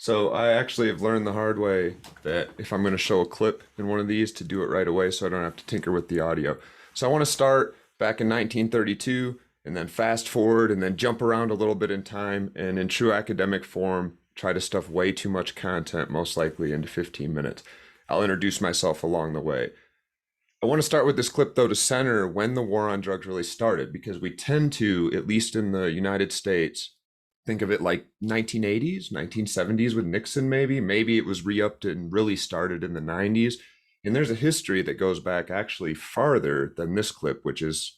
So I actually have learned the hard way that if I'm going to show a clip in one of these, to do it right away so I don't have to tinker with the audio. So I want to start back in 1932 and then fast forward and then jump around a little bit in time and in true academic form, try to stuff way too much content, most likely into 15 minutes. I'll introduce myself along the way. I want to start with this clip, though, to center when the war on drugs really started, because we tend to, at least in the United States, think of it like 1980s, 1970s with Nixon, maybe. Maybe it was re-upped and really started in the 90s. And there's a history that goes back actually farther than this clip, which is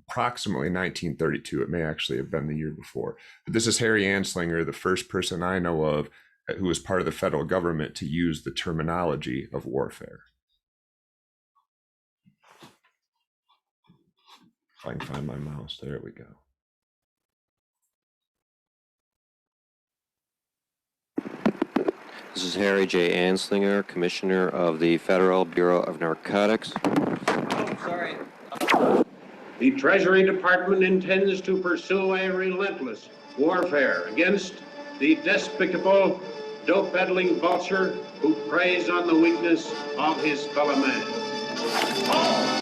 approximately 1932. It may actually have been the year before. But this is Harry Anslinger, the first person I know of who was part of the federal government to use the terminology of warfare. If I can find my mouse, there we go. This is Harry J. Anslinger, Commissioner of the Federal Bureau of Narcotics. Oh, sorry. The Treasury Department intends to pursue a relentless warfare against the despicable, dope-peddling vulture who preys on the weakness of his fellow man.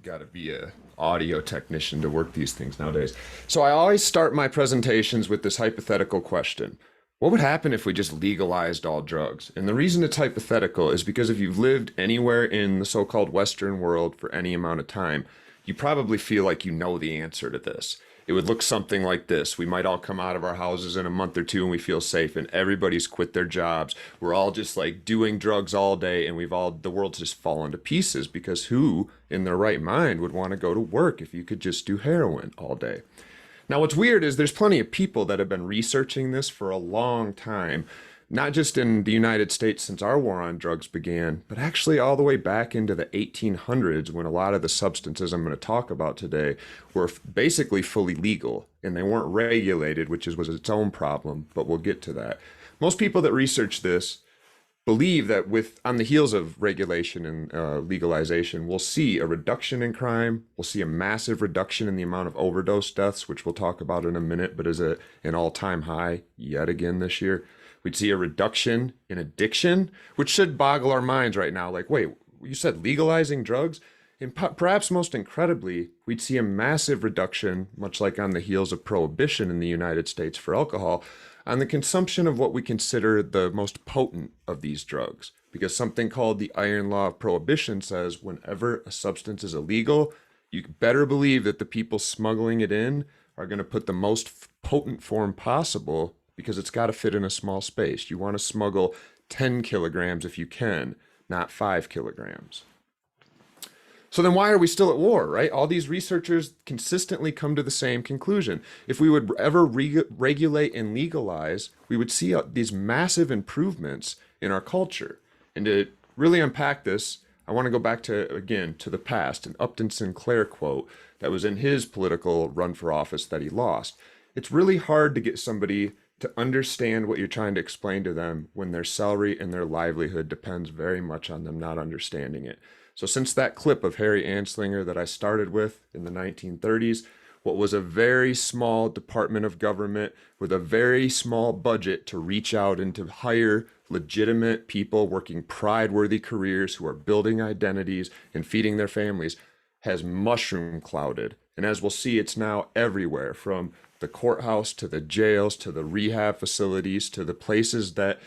Got to be a audio technician to work these things nowadays. So I always start my presentations with this hypothetical question. What would happen if we just legalized all drugs? And the reason it's hypothetical is because if you've lived anywhere in the so-called Western world for any amount of time, you probably feel like you know the answer to this. It would look something like this. We might all come out of our houses in a month or two and we feel safe and everybody's quit their jobs. We're all just like doing drugs all day and the world's just fallen to pieces because who in their right mind would want to go to work if you could just do heroin all day? Now, what's weird is there's plenty of people that have been researching this for a long time, not just in the United States since our war on drugs began, but actually all the way back into the 1800s when a lot of the substances I'm going to talk about today were basically fully legal and they weren't regulated, which was its own problem, but we'll get to that. Most people that research this believe that on the heels of regulation and legalization, we'll see a reduction in crime. We'll see a massive reduction in the amount of overdose deaths, which we'll talk about in a minute, but is an all-time high yet again this year. We'd see a reduction in addiction, which should boggle our minds right now. Like, wait, you said legalizing drugs? And perhaps most incredibly, we'd see a massive reduction, much like on the heels of prohibition in the United States for alcohol, on the consumption of what we consider the most potent of these drugs. Because something called the iron law of prohibition says whenever a substance is illegal, you better believe that the people smuggling it in are going to put the most potent form possible because it's got to fit in a small space. You want to smuggle 10 kilograms if you can, not 5 kilograms. So then why are we still at war, right? All these researchers consistently come to the same conclusion. If we would ever regulate and legalize, we would see these massive improvements in our culture. And to really unpack this, I want to go back to the past, an Upton Sinclair quote that was in his political run for office that he lost. It's really hard to get somebody to understand what you're trying to explain to them when their salary and their livelihood depends very much on them not understanding it. So since that clip of Harry Anslinger that I started with in the 1930s, what was a very small department of government with a very small budget to reach out and to hire legitimate people working pride-worthy careers who are building identities and feeding their families has mushroom clouded. And as we'll see, it's now everywhere, from the courthouse to the jails to the rehab facilities to the places that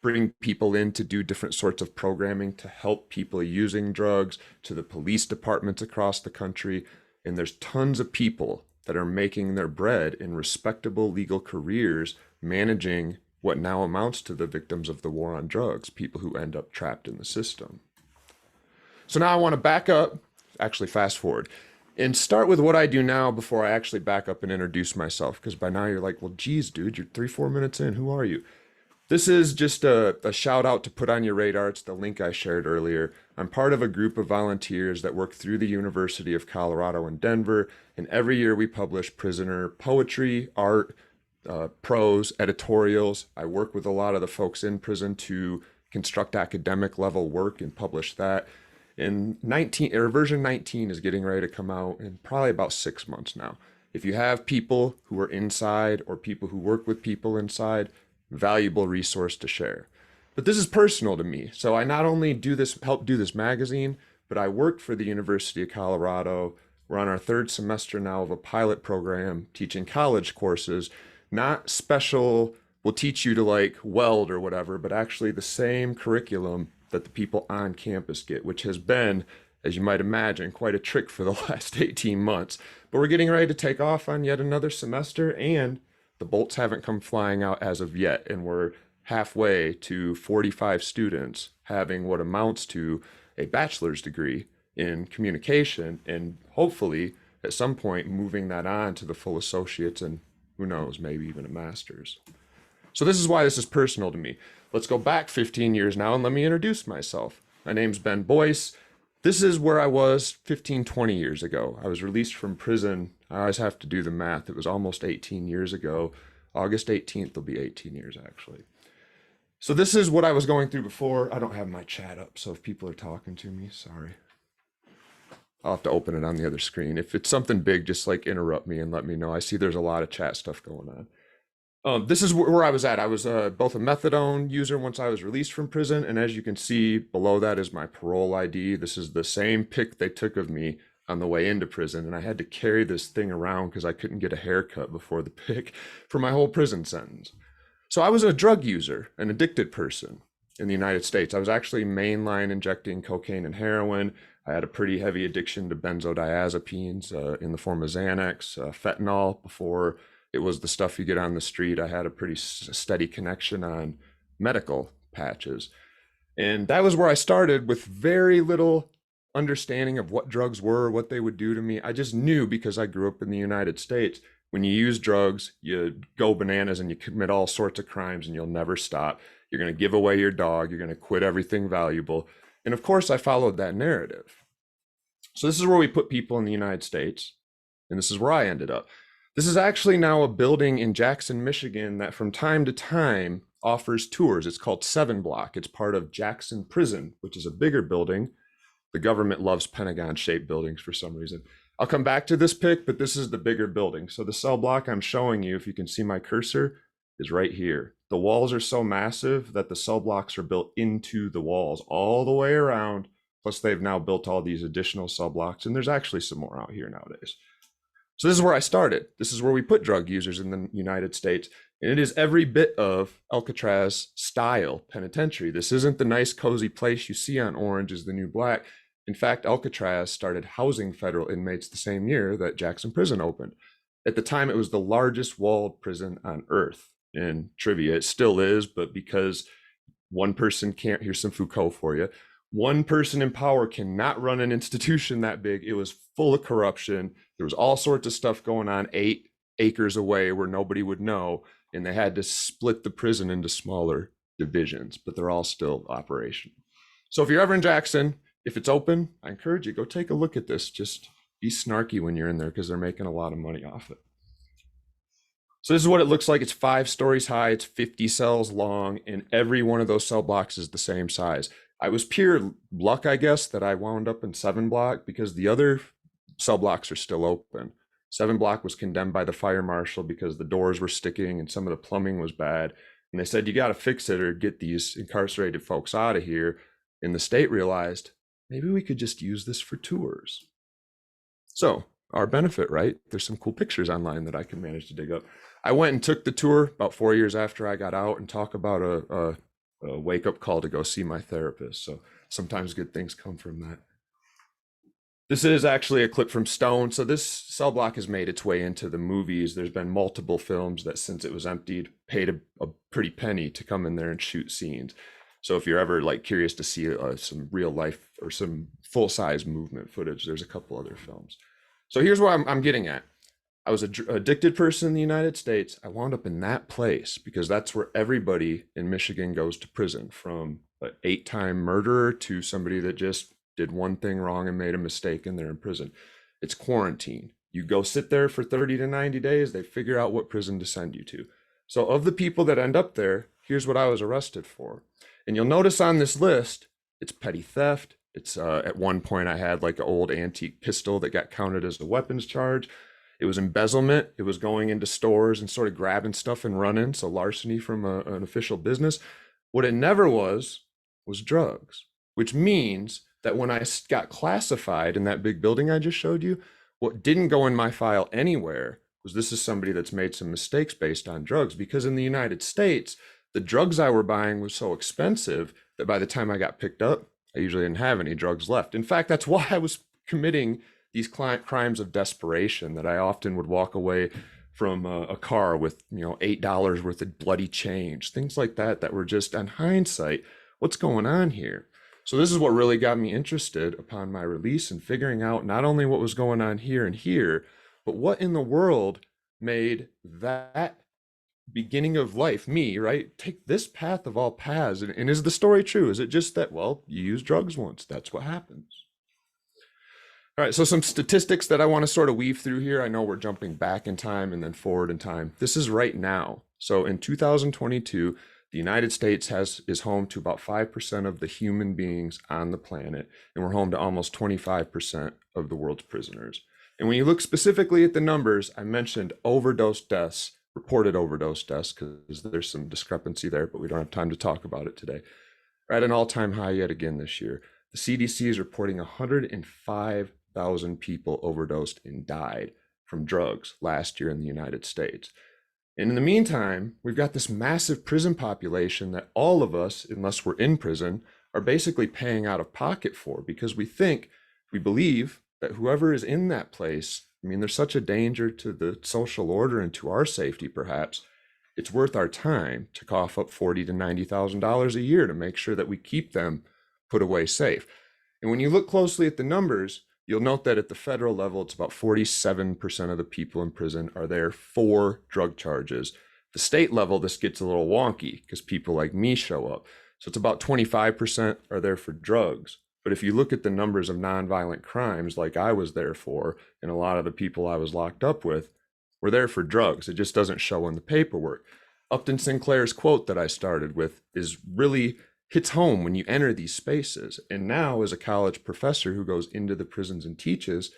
bring people in to do different sorts of programming to help people using drugs, to the police departments across the country. And there's tons of people that are making their bread in respectable legal careers managing what now amounts to the victims of the war on drugs, people who end up trapped in the system. So now I want to back up, actually fast forward, and start with what I do now before I actually back up and introduce myself, because by now you're like, well, geez, dude, you're 3-4 minutes in. Who are you? This is just a shout out to put on your radar. It's the link I shared earlier. I'm part of a group of volunteers that work through the University of Colorado in Denver, and every year we publish prisoner poetry, art, prose, editorials. I work with a lot of the folks in prison to construct academic level work and publish that. And version 19 is getting ready to come out in probably about 6 months now. If you have people who are inside or people who work with people inside, valuable resource to share. But this is personal to me. So I not only help do this magazine, but I work for the University of Colorado. We're on our third semester now of a pilot program teaching college courses, not special, we'll teach you to like weld or whatever, but actually the same curriculum that the people on campus get, which has been, as you might imagine, quite a trick for the last 18 months. But we're getting ready to take off on yet another semester, and the bolts haven't come flying out as of yet, and we're halfway to 45 students having what amounts to a bachelor's degree in communication, and hopefully at some point moving that on to the full associates, and who knows, maybe even a master's. So this is why this is personal to me. Let's go back 15 years now and let me introduce myself. My name's Ben Boyce. This is where I was 15, 20 years ago. I was released from prison. I always have to do the math. It was almost 18 years ago. August 18th will be 18 years actually. So this is what I was going through before. I don't have my chat up, so if people are talking to me, sorry. I'll have to open it on the other screen. If it's something big, just like interrupt me and let me know. I see there's a lot of chat stuff going on. This is where I was at. I was both a methadone user once I was released from prison, and as you can see below that is my parole ID. This is the same pic they took of me on the way into prison, and I had to carry this thing around because I couldn't get a haircut before the pic for my whole prison sentence. So I was a drug user, an addicted person in the United States. I was actually mainline injecting cocaine and heroin. I had a pretty heavy addiction to benzodiazepines in the form of Xanax, fentanyl. Before it was the stuff you get on the street, I had a pretty steady connection on medical patches. And that was where I started with very little understanding of what drugs were, what they would do to me. I just knew because I grew up in the United States, when you use drugs, you go bananas and you commit all sorts of crimes and you'll never stop. You're going to give away your dog. You're going to quit everything valuable. And of course, I followed that narrative. So this is where we put people in the United States, and this is where I ended up. This is actually now a building in Jackson, Michigan that from time to time offers tours. It's called 7 Block. It's part of Jackson Prison, which is a bigger building. The government loves Pentagon-shaped buildings for some reason. I'll come back to this pic, but this is the bigger building. So the cell block I'm showing you, if you can see my cursor, is right here. The walls are so massive that the cell blocks are built into the walls all the way around. Plus they've now built all these additional cell blocks, and there's actually some more out here nowadays. So this is where I started. This is where we put drug users in the United States. And it is every bit of Alcatraz style penitentiary. This isn't the nice cozy place you see on Orange is the New Black. In fact, Alcatraz started housing federal inmates the same year that Jackson Prison opened. At the time, it was the largest walled prison on earth. In trivia, it still is, but because one person can't, here's some Foucault for you. One person in power cannot run an institution that big. It was full of corruption. There was all sorts of stuff going on 8 acres away where nobody would know. And they had to split the prison into smaller divisions, but they're all still operational. So if you're ever in Jackson, if it's open, I encourage you, go take a look at this. Just be snarky when you're in there because they're making a lot of money off it. So this is what it looks like. It's 5 stories high. It's 50 cells long, and every one of those cell blocks is the same size. I was pure luck, I guess, that I wound up in 7 Block because the other cell blocks are still open. 7 Block was condemned by the fire marshal because the doors were sticking and some of the plumbing was bad. And they said, you got to fix it or get these incarcerated folks out of here. And the state realized, maybe we could just use this for tours. So our benefit, right? There's some cool pictures online that I can manage to dig up. I went and took the tour about 4 years after I got out and talk about a wake-up call to go see my therapist. So sometimes good things come from that. This is actually a clip from Stone. So this cell block has made its way into the movies. There's been multiple films that since it was emptied, paid a pretty penny to come in there and shoot scenes. So if you're ever like curious to see some real life or some full-size movement footage, there's a couple other films. So here's what I'm getting at. I was an addicted person in the United States. I wound up in that place because that's where everybody in Michigan goes to prison, from an 8-time murderer to somebody that just did one thing wrong and made a mistake and they're in prison. It's quarantine. You go sit there for 30 to 90 days, they figure out what prison to send you to. So of the people that end up there, here's what I was arrested for. And you'll notice on this list, it's petty theft. It's at one point I had like an old antique pistol that got counted as a weapons charge. It was embezzlement. It was going into stores and sort of grabbing stuff and running. So larceny from an official business. What it never was drugs, which means that when I got classified in that big building I just showed you, what didn't go in my file anywhere was this is somebody that's made some mistakes based on drugs, because in the United States, the drugs I were buying was so expensive that by the time I got picked up, I usually didn't have any drugs left. In fact, that's why I was committing these crimes of desperation, that I often would walk away from a car with, $8 worth of bloody change, things like that, that were just, on hindsight, what's going on here? So this is what really got me interested upon my release and figuring out not only what was going on here and here, but what in the world made that beginning of life, me, right, take this path of all paths. And is the story true? Is it just that, well, you used drugs once, that's what happens? All right, so some statistics that I want to sort of weave through here. I know we're jumping back in time and then forward in time. This is right now. So in 2022, the United States is home to about 5% of the human beings on the planet, and we're home to almost 25% of the world's prisoners. And when you look specifically at the numbers, I mentioned overdose deaths, reported overdose deaths, because there's some discrepancy there, but we don't have time to talk about it today. We're at an all-time high yet again this year. The CDC is reporting 105,000 people overdosed and died from drugs last year in the United States. And in the meantime, we've got this massive prison population that all of us, unless we're in prison, are basically paying out of pocket for, because we believe that whoever is in that place, there's such a danger to the social order and to our safety, perhaps, it's worth our time to cough up $40,000 to $90,000 a year to make sure that we keep them put away safe. And when you look closely at the numbers, you'll note that at the federal level, it's about 47% of the people in prison are there for drug charges. The state level, this gets a little wonky because people like me show up. So it's about 25% are there for drugs. But if you look at the numbers of nonviolent crimes like I was there for, and a lot of the people I was locked up with were there for drugs. It just doesn't show in the paperwork. Upton Sinclair's quote that I started with is really hits home when you enter these spaces. And now, as a college professor who goes into the prisons and teaches,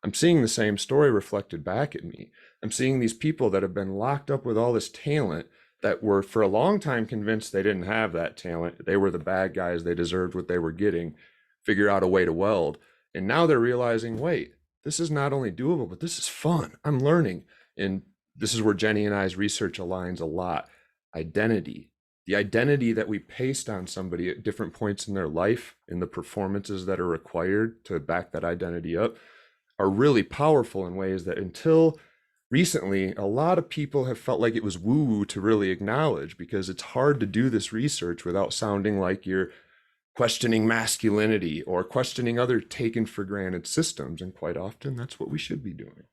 I'm seeing the same story reflected back at me. I'm seeing these people that have been locked up with all this talent that were for a long time convinced they didn't have that talent. They were the bad guys. They deserved what they were getting, figure out a way to weld. And now they're realizing, wait, this is not only doable, but this is fun. I'm learning. And this is where Jenny and I's research aligns a lot. Identity. The identity that we paste on somebody at different points in their life and the performances that are required to back that identity up are really powerful in ways that until recently, a lot of people have felt like it was woo-woo to really acknowledge, because it's hard to do this research without sounding like you're questioning masculinity or questioning other taken for granted systems. And quite often, that's what we should be doing.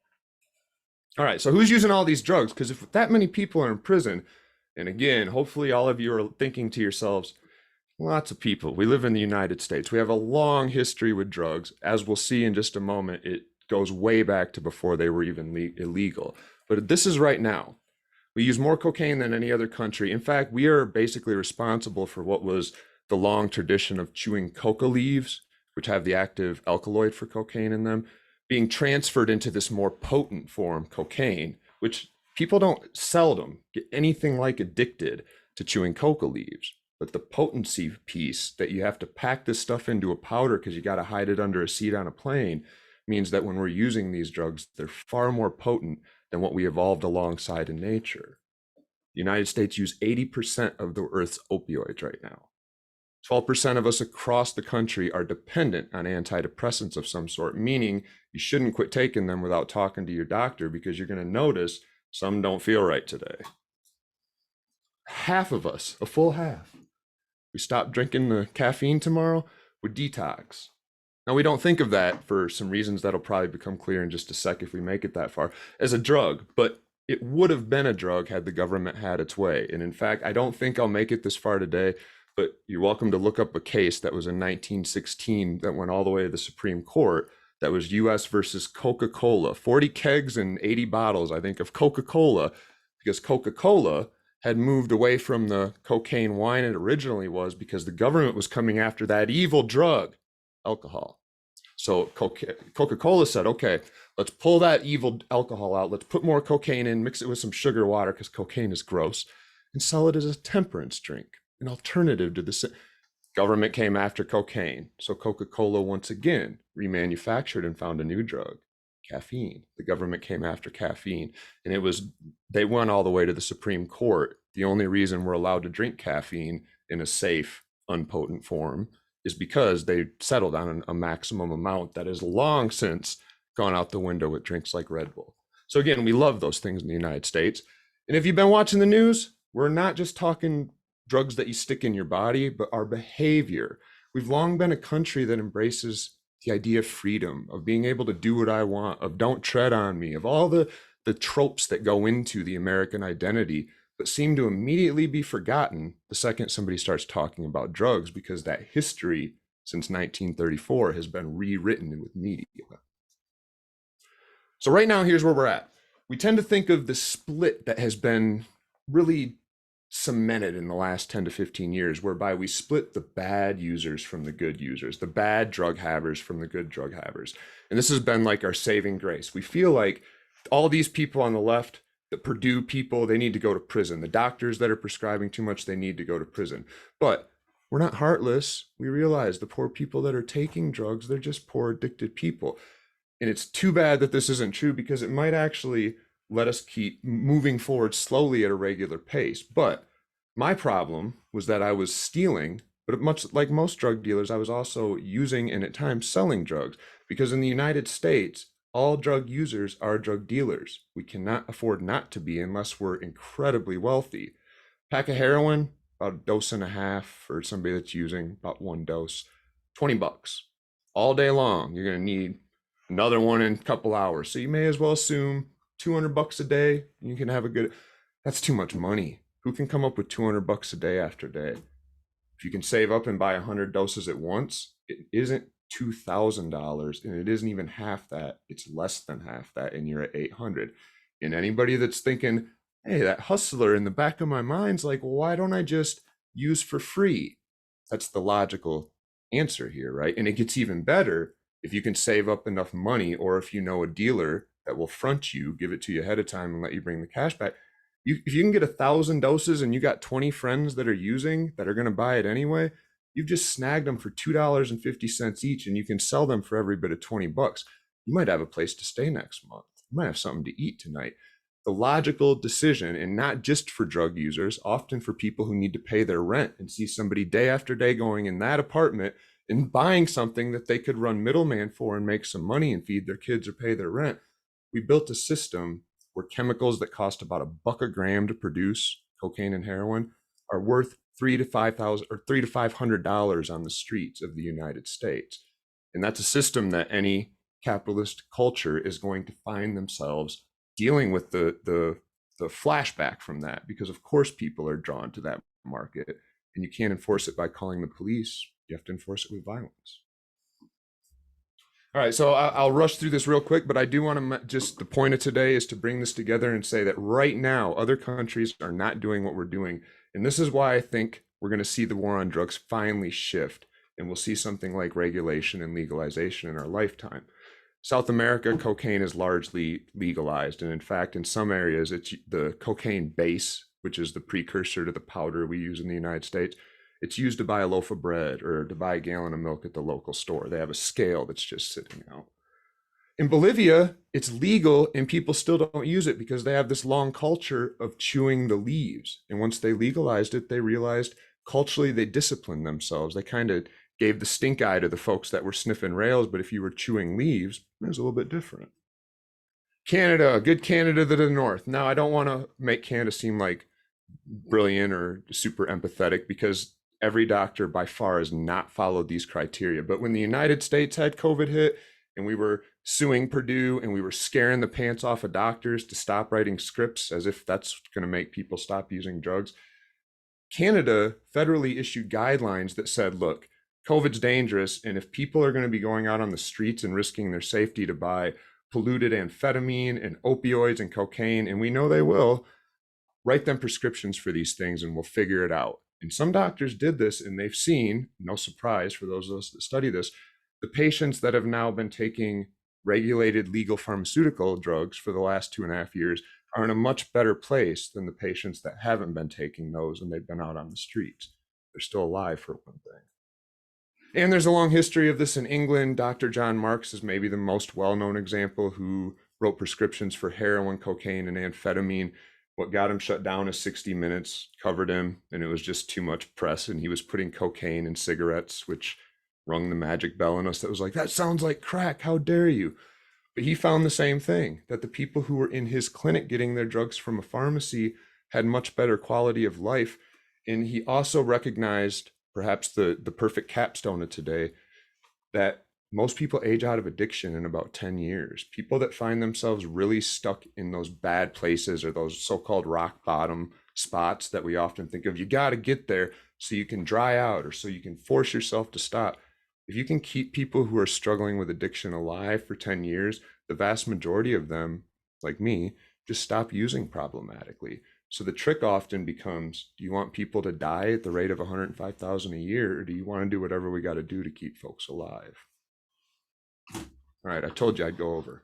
All right, so who's using all these drugs? Because if that many people are in prison, and again, hopefully all of you are thinking to yourselves, lots of people. We live in the United States. We have a long history with drugs. As we'll see in just a moment, it goes way back to before they were even illegal. But this is right now. We use more cocaine than any other country. In fact, we are basically responsible for what was the long tradition of chewing coca leaves, which have the active alkaloid for cocaine in them, being transferred into this more potent form, cocaine, which people don't seldom get anything like addicted to chewing coca leaves. But the potency piece that you have to pack this stuff into a powder because you got to hide it under a seat on a plane means that when we're using these drugs, they're far more potent than what we evolved alongside in nature. The United States use 80% of the Earth's opioids right now. 12% of us across the country are dependent on antidepressants of some sort, meaning you shouldn't quit taking them without talking to your doctor, because you're going to notice some don't feel right today. Half of us, a full half, we stop drinking the caffeine tomorrow, would detox. Now, we don't think of that for some reasons that'll probably become clear in just a sec if we make it that far, as a drug, but it would have been a drug had the government had its way. And in fact, I don't think I'll make it this far today, but you're welcome to look up a case that was in 1916 that went all the way to the Supreme Court. That was U.S. versus Coca-Cola, 40 kegs and 80 bottles, I think, of Coca-Cola, because Coca-Cola had moved away from the cocaine wine it originally was because the government was coming after that evil drug, alcohol. So Coca-Cola said, okay, Let's pull that evil alcohol out. Let's put more cocaine in, mix it with some sugar water because cocaine is gross, and sell it as a temperance drink, an alternative to the government came after cocaine. So Coca-Cola once again remanufactured and found a new drug, caffeine. The government came after caffeine, and they went all the way to the Supreme Court. The only reason we're allowed to drink caffeine in a safe, unpotent form is because they settled on a maximum amount that has long since gone out the window with drinks like Red Bull. So again, we love those things in the United States. And if you've been watching the news, we're not just talking drugs that you stick in your body, but our behavior. We've long been a country that embraces the idea of freedom, of being able to do what I want, of don't tread on me, of all the tropes that go into the American identity, but seem to immediately be forgotten the second somebody starts talking about drugs, because that history since 1934 has been rewritten with media. So right now, here's where we're at. We tend to think of the split that has been really cemented in the last 10 to 15 years, whereby we split the bad users from the good users, the bad drug havers from the good drug havers. And this has been like our saving grace. We feel like all these people on the left, the Purdue people, they need to go to prison. The doctors that are prescribing too much, they need to go to prison. But we're not heartless. We realize the poor people that are taking drugs, they're just poor, addicted people. And it's too bad that this isn't true, because it might actually let us keep moving forward slowly at a regular pace. But my problem was that I was stealing, but much like most drug dealers, I was also using and at times selling drugs, because in the United States, all drug users are drug dealers. We cannot afford not to be unless we're incredibly wealthy. Pack of heroin, about a dose and a half for somebody that's using about one dose, $20 all day long. You're going to need another one in a couple hours. So you may as well assume $200 a day. You can have a good, that's too much money. Who can come up with $200 a day after day? If you can save up and buy 100 doses at once, it isn't $2,000, and it isn't even half that. It's less than half that, and you're at 800. And anybody that's thinking, hey, that hustler in the back of my mind's like, well, why don't I just use for free? That's the logical answer here, right? And it gets even better if you can save up enough money, or if you know a dealer that will front you, give it to you ahead of time and let you bring the cash back. If you can get 1,000 doses and you got 20 friends that are using, that are going to buy it anyway, you've just snagged them for $2.50 each, and you can sell them for every bit of $20. You might have a place to stay next month. You might have something to eat tonight. The logical decision, and not just for drug users, often for people who need to pay their rent and see somebody day after day going in that apartment and buying something that they could run middleman for and make some money and feed their kids or pay their rent. We built a system where chemicals that cost about $1 a gram to produce, cocaine and heroin, are worth $300 to $500 on the streets of the United States. And that's a system that any capitalist culture is going to find themselves dealing with the flashback from that, because of course people are drawn to that market, and you can't enforce it by calling the police. You have to enforce it with violence. All right, so I'll rush through this real quick, but I do want to just, the point of today is to bring this together and say that right now, other countries are not doing what we're doing. And this is why I think we're going to see the war on drugs finally shift, and we'll see something like regulation and legalization in our lifetime. South America, cocaine is largely legalized. And in fact, in some areas, it's the cocaine base, which is the precursor to the powder we use in the United States. It's used to buy a loaf of bread or to buy a gallon of milk at the local store. They have a scale that's just sitting out. In Bolivia, it's legal, and people still don't use it because they have this long culture of chewing the leaves. And once they legalized it, they realized culturally they disciplined themselves. They kind of gave the stink eye to the folks that were sniffing rails, but if you were chewing leaves, it was a little bit different. Canada, good Canada to the north. Now, I don't want to make Canada seem like brilliant or super empathetic, because every doctor by far has not followed these criteria. But when the United States had COVID hit and we were suing Purdue and we were scaring the pants off of doctors to stop writing scripts as if that's going to make people stop using drugs, Canada federally issued guidelines that said, look, COVID's dangerous, and if people are going to be going out on the streets and risking their safety to buy polluted amphetamine and opioids and cocaine, and we know they will, write them prescriptions for these things and we'll figure it out. And some doctors did this, and they've seen, no surprise for those of us that study this, the patients that have now been taking regulated legal pharmaceutical drugs for the last 2.5 years are in a much better place than the patients that haven't been taking those and they've been out on the streets. They're still alive, for one thing. And there's a long history of this in England. Dr. John Marks is maybe the most well-known example, who wrote prescriptions for heroin, cocaine, and amphetamine. What got him shut down is 60 Minutes covered him, and it was just too much press, and he was putting cocaine in cigarettes, which rung the magic bell in us that was like, that sounds like crack, how dare you? But he found the same thing, that the people who were in his clinic getting their drugs from a pharmacy had much better quality of life. And he also recognized, perhaps the perfect capstone of today, that most people age out of addiction in about 10 years. People that find themselves really stuck in those bad places, or those so-called rock bottom spots that we often think of, you got to get there so you can dry out, or so you can force yourself to stop. If you can keep people who are struggling with addiction alive for 10 years, the vast majority of them, like me, just stop using problematically. So the trick often becomes, do you want people to die at the rate of 105,000 a year, or do you want to do whatever we got to do to keep folks alive? All right, I told you I'd go over.